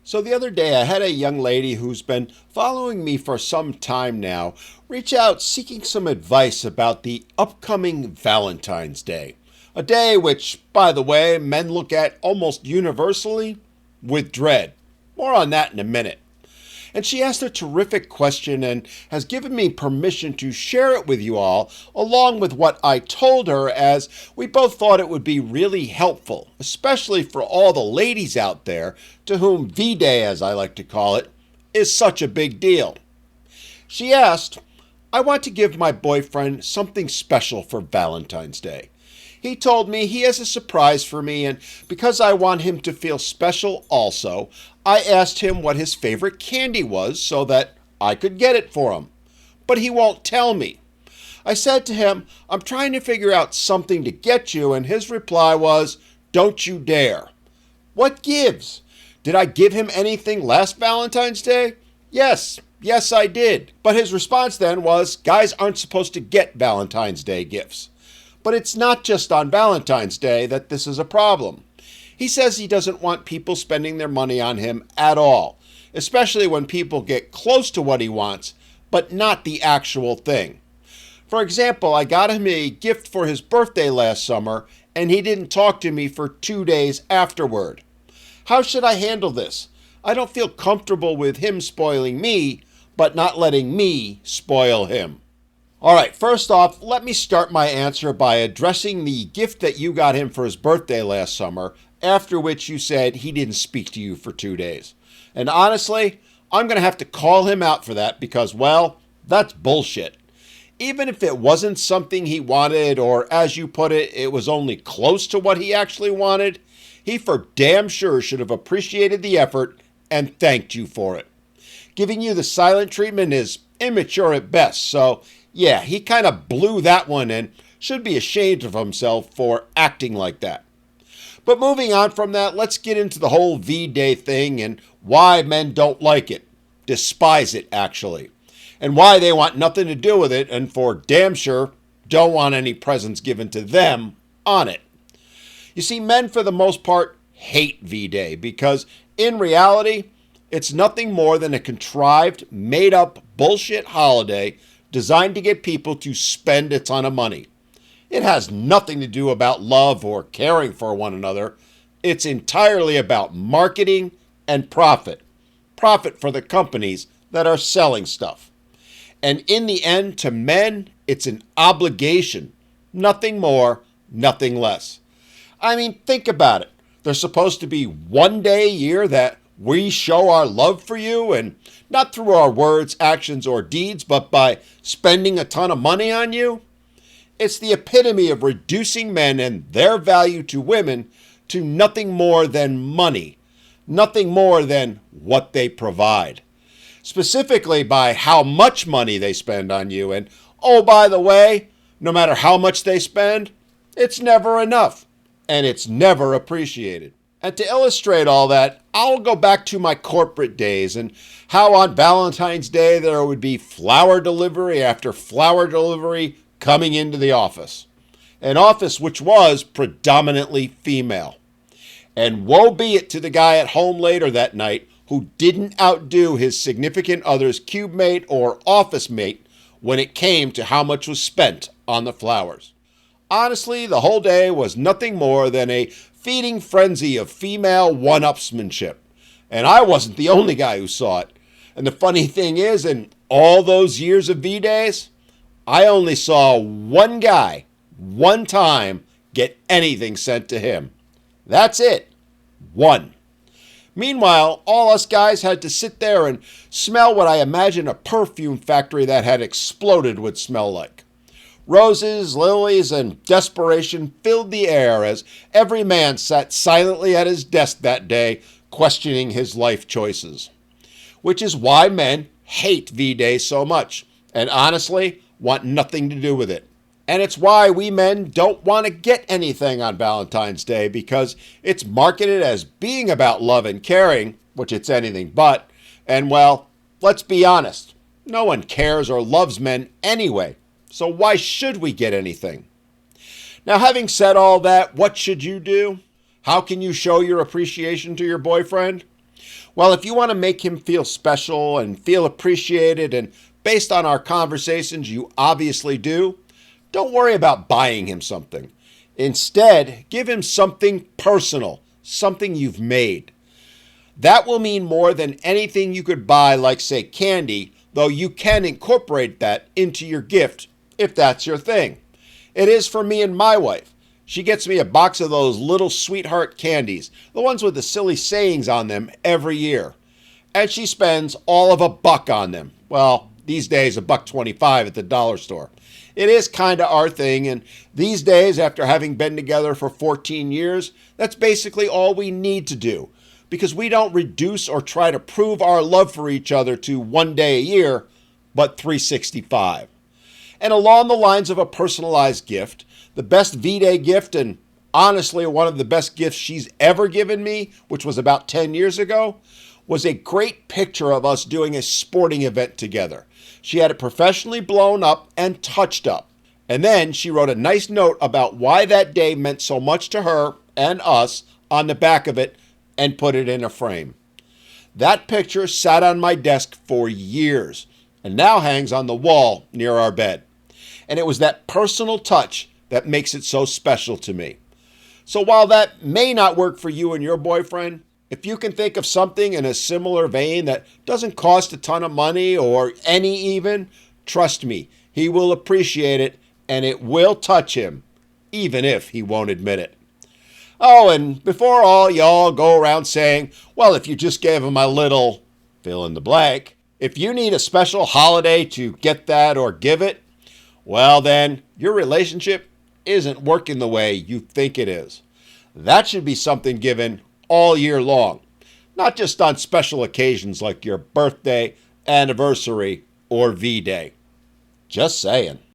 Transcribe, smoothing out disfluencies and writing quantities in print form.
So the other day, I had a young lady who's been following me for some time now reach out seeking some advice about the upcoming Valentine's Day. A day which, by the way, men look at almost universally with dread. More on that in a minute. And she asked a terrific question and has given me permission to share it with you all, along with what I told her, as we both thought it would be really helpful, especially for all the ladies out there to whom V-Day, as I like to call it, is such a big deal. She asked, I want to give my boyfriend something special for Valentine's Day. He told me he has a surprise for me, and because I want him to feel special also, I asked him what his favorite candy was so that I could get it for him. But he won't tell me. I said to him, I'm trying to figure out something to get you, and his reply was, don't you dare. What gives? Did I give him anything last Valentine's Day? Yes, I did. But his response then was, guys aren't supposed to get Valentine's Day gifts. But it's not just on Valentine's Day that this is a problem. He says he doesn't want people spending their money on him at all, especially when people get close to what he wants, but not the actual thing. For example, I got him a gift for his birthday last summer, and he didn't talk to me for 2 days afterward. How should I handle this? I don't feel comfortable with him spoiling me, but not letting me spoil him. All right, first off, let me start my answer by addressing the gift that you got him for his birthday last summer, after which you said he didn't speak to you for 2 days. And honestly, I'm going to have to call him out for that because, well, that's bullshit. Even if it wasn't something he wanted, or as you put it, it was only close to what he actually wanted, he for damn sure should have appreciated the effort and thanked you for it. Giving you the silent treatment is immature at best, so yeah, he kind of blew that one and should be ashamed of himself for acting like that. But moving on from that, let's get into the whole V-Day thing and why men don't like it, despise it actually, and why they want nothing to do with it and for damn sure don't want any presents given to them on it. You see, men for the most part hate V-Day because in reality, it's nothing more than a contrived, made-up bullshit holiday designed to get people to spend a ton of money. It has nothing to do about love or caring for one another. It's entirely about marketing and profit. Profit for the companies that are selling stuff. And in the end, to men, it's an obligation. Nothing more, nothing less. I mean, think about it. There's supposed to be one day a year that we show our love for you, and not through our words, actions, or deeds, but by spending a ton of money on you. It's the epitome of reducing men and their value to women to nothing more than money, nothing more than what they provide. Specifically by how much money they spend on you, and oh, by the way, no matter how much they spend, it's never enough, and it's never appreciated. And to illustrate all that, I'll go back to my corporate days and how on Valentine's Day there would be flower delivery after flower delivery coming into the office. An office which was predominantly female. And woe be it to the guy at home later that night who didn't outdo his significant other's cube mate or office mate when it came to how much was spent on the flowers. Honestly, the whole day was nothing more than a feeding frenzy of female one-upsmanship. And I wasn't the only guy who saw it. And the funny thing is, in all those years of V-Days, I only saw one guy, one time, get anything sent to him. That's it. One. Meanwhile, all us guys had to sit there and smell what I imagine a perfume factory that had exploded would smell like. Roses, lilies, and desperation filled the air as every man sat silently at his desk that day, questioning his life choices. Which is why men hate V-Day so much, and honestly, want nothing to do with it. And it's why we men don't want to get anything on Valentine's Day, because it's marketed as being about love and caring, which it's anything but, and well, let's be honest, no one cares or loves men anyway. So why should we get anything? Now, having said all that, what should you do? How can you show your appreciation to your boyfriend? Well, if you want to make him feel special and feel appreciated, and based on our conversations, you obviously do, don't worry about buying him something. Instead, give him something personal, something you've made. That will mean more than anything you could buy, like, say, candy, though you can incorporate that into your gift if that's your thing. It is for me and my wife. She gets me a box of those little sweetheart candies, the ones with the silly sayings on them, every year. And she spends all of $1 on them. Well, these days, $1.25 at the dollar store. It is kind of our thing, and these days, after having been together for 14 years, that's basically all we need to do, because we don't reduce or try to prove our love for each other to one day a year, but 365. And along the lines of a personalized gift, the best V-Day gift, and honestly one of the best gifts she's ever given me, which was about 10 years ago, was a great picture of us doing a sporting event together. She had it professionally blown up and touched up. And then she wrote a nice note about why that day meant so much to her and us on the back of it and put it in a frame. That picture sat on my desk for years and now hangs on the wall near our bed. And it was that personal touch that makes it so special to me. So while that may not work for you and your boyfriend, if you can think of something in a similar vein that doesn't cost a ton of money or any even, trust me, he will appreciate it and it will touch him, even if he won't admit it. Oh, and before all y'all go around saying, well, if you just gave him a little fill in the blank, if you need a special holiday to get that or give it, well then, your relationship isn't working the way you think it is. That should be something given all year long, not just on special occasions like your birthday, anniversary, or V-Day. Just saying.